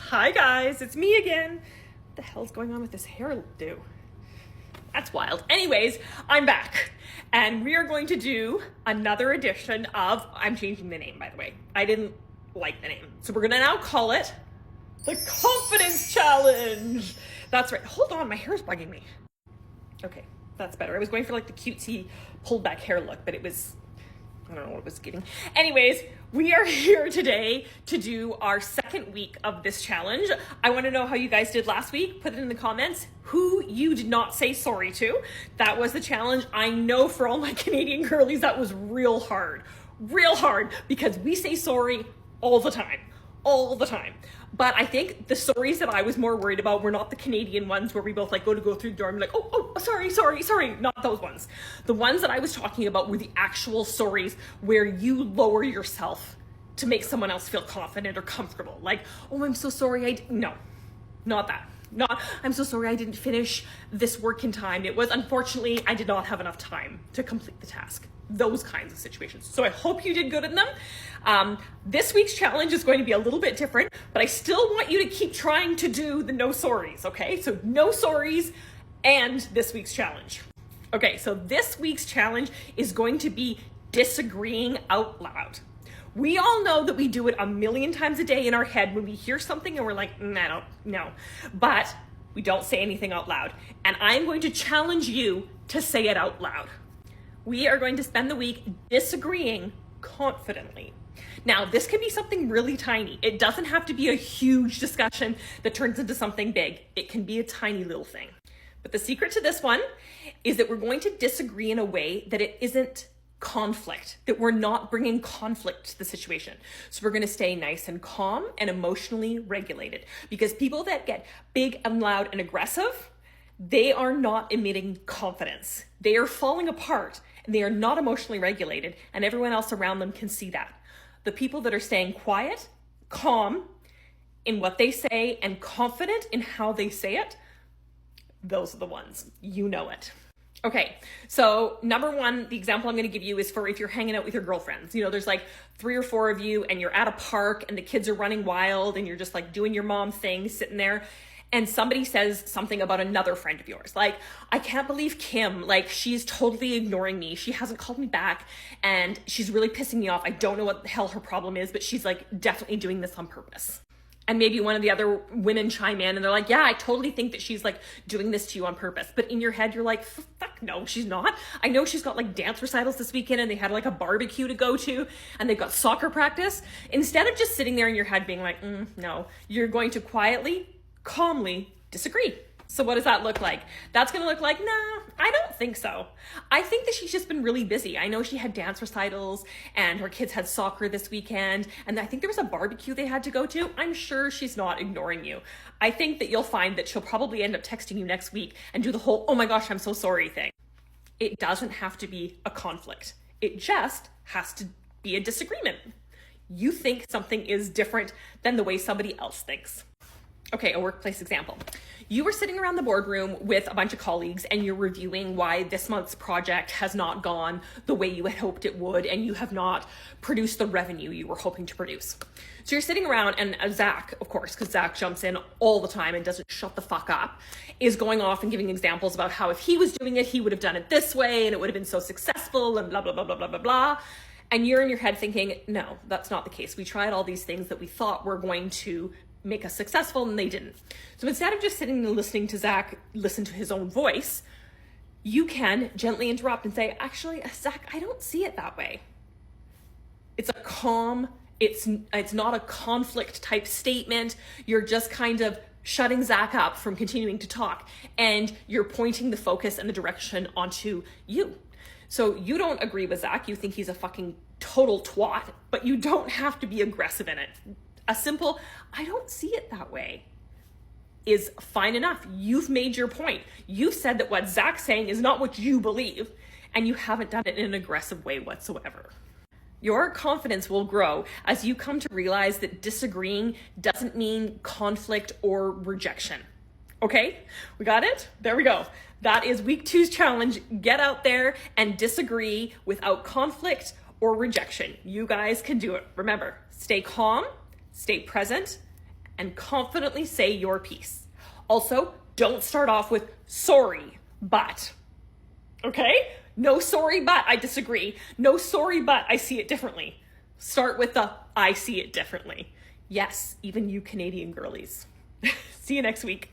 Hi guys, it's me again. What the hell's going on with this hairdo? That's wild. Anyways, I'm back and we are going to do another edition of, I'm changing the name by the way. I didn't like the name. So we're gonna now call it the Confidence Challenge. That's right. Hold on, my hair is bugging me. Okay, that's better. I was going for like the cutesy pulled back hair look, but it was, I don't know what it was giving. Anyways, we are here today to do our second week of this challenge. I want to know how you guys did last week. Put it in the comments who you did not say sorry to. That was the challenge. I know for all my Canadian girlies, that was real hard because we say sorry all the time. But I think the stories that I was more worried about were not the Canadian ones where we both like go through the door and be like, sorry, not those ones. The ones that I was talking about were the actual stories where you lower yourself to make someone else feel confident or comfortable. Like, oh, I'm so sorry. No, not that. I'm so sorry I didn't finish this work in time. It was, unfortunately, I did not have enough time to complete the task. Those kinds of situations. So I hope you did good in them. This week's challenge is going to be a little bit different, but I still want you to keep trying to do the no sorries, okay? So no sorries and this week's challenge. Okay, so this week's challenge is going to be disagreeing out loud. We all know that we do it a million times a day in our head when we hear something and we're like, no, but we don't say anything out loud. And I'm going to challenge you to say it out loud. We are going to spend the week disagreeing confidently. Now, this can be something really tiny. It doesn't have to be a huge discussion that turns into something big. It can be a tiny little thing. But the secret to this one is that we're going to disagree in a way that it isn't conflict, that we're not bringing conflict to the situation. So we're going to stay nice and calm and emotionally regulated, because people that get big and loud and aggressive, they are not emitting confidence. They are falling apart and they are not emotionally regulated, and everyone else around them can see that. The people that are staying quiet, calm in what they say, and confident in how they say it, those are the ones. You know it. Okay, so number one, the example I'm going to give you is for if you're hanging out with your girlfriends. You know, there's like 3 or 4 of you and you're at a park and the kids are running wild and you're just like doing your mom thing, sitting there. And somebody says something about another friend of yours. Like, I can't believe Kim, like she's totally ignoring me. She hasn't called me back and she's really pissing me off. I don't know what the hell her problem is, but she's like definitely doing this on purpose. And maybe one of the other women chime in and they're like, yeah, I totally think that she's like doing this to you on purpose. But in your head, you're like, fuck no, she's not. I know she's got like dance recitals this weekend and they had like a barbecue to go to and they've got soccer practice. Instead of just sitting there in your head being like, no, you're going to quietly, calmly disagree. So what does that look like? That's going to look like, nah, I don't think so. I think that she's just been really busy. I know she had dance recitals and her kids had soccer this weekend. And I think there was a barbecue they had to go to. I'm sure she's not ignoring you. I think that you'll find that she'll probably end up texting you next week and do the whole, oh my gosh, I'm so sorry thing. It doesn't have to be a conflict. It just has to be a disagreement. You think something is different than the way somebody else thinks. Okay, a workplace example. You were sitting around the boardroom with a bunch of colleagues and you're reviewing why this month's project has not gone the way you had hoped it would, and you have not produced the revenue you were hoping to produce. So you're sitting around and Zach, of course, because Zach jumps in all the time and doesn't shut the fuck up, is going off and giving examples about how if he was doing it, he would have done it this way and it would have been so successful and blah, blah, blah, blah, blah, blah, blah. And you're in your head thinking, no, that's not the case. We tried all these things that we thought were going to make us successful and they didn't. So instead of just sitting and listening to Zach listen to his own voice, you can gently interrupt and say, actually, Zach, I don't see it that way. It's a calm, it's not a conflict type statement. You're just kind of shutting Zach up from continuing to talk, and you're pointing the focus and the direction onto you. So you don't agree with Zach. You think he's a fucking total twat, but you don't have to be aggressive in it. A simple, I don't see it that way, is fine enough. You've made your point. You've said that what Zach's saying is not what you believe, and you haven't done it in an aggressive way whatsoever. Your confidence will grow as you come to realize that disagreeing doesn't mean conflict or rejection. Okay, we got it? There we go. That is week 2's challenge. Get out there and disagree without conflict or rejection. You guys can do it. Remember, stay calm, stay present, and confidently say your piece. Also, don't start off with sorry, but. Okay? No sorry, but I disagree. No sorry, but I see it differently. Start with the I see it differently. Yes, even you Canadian girlies. See you next week.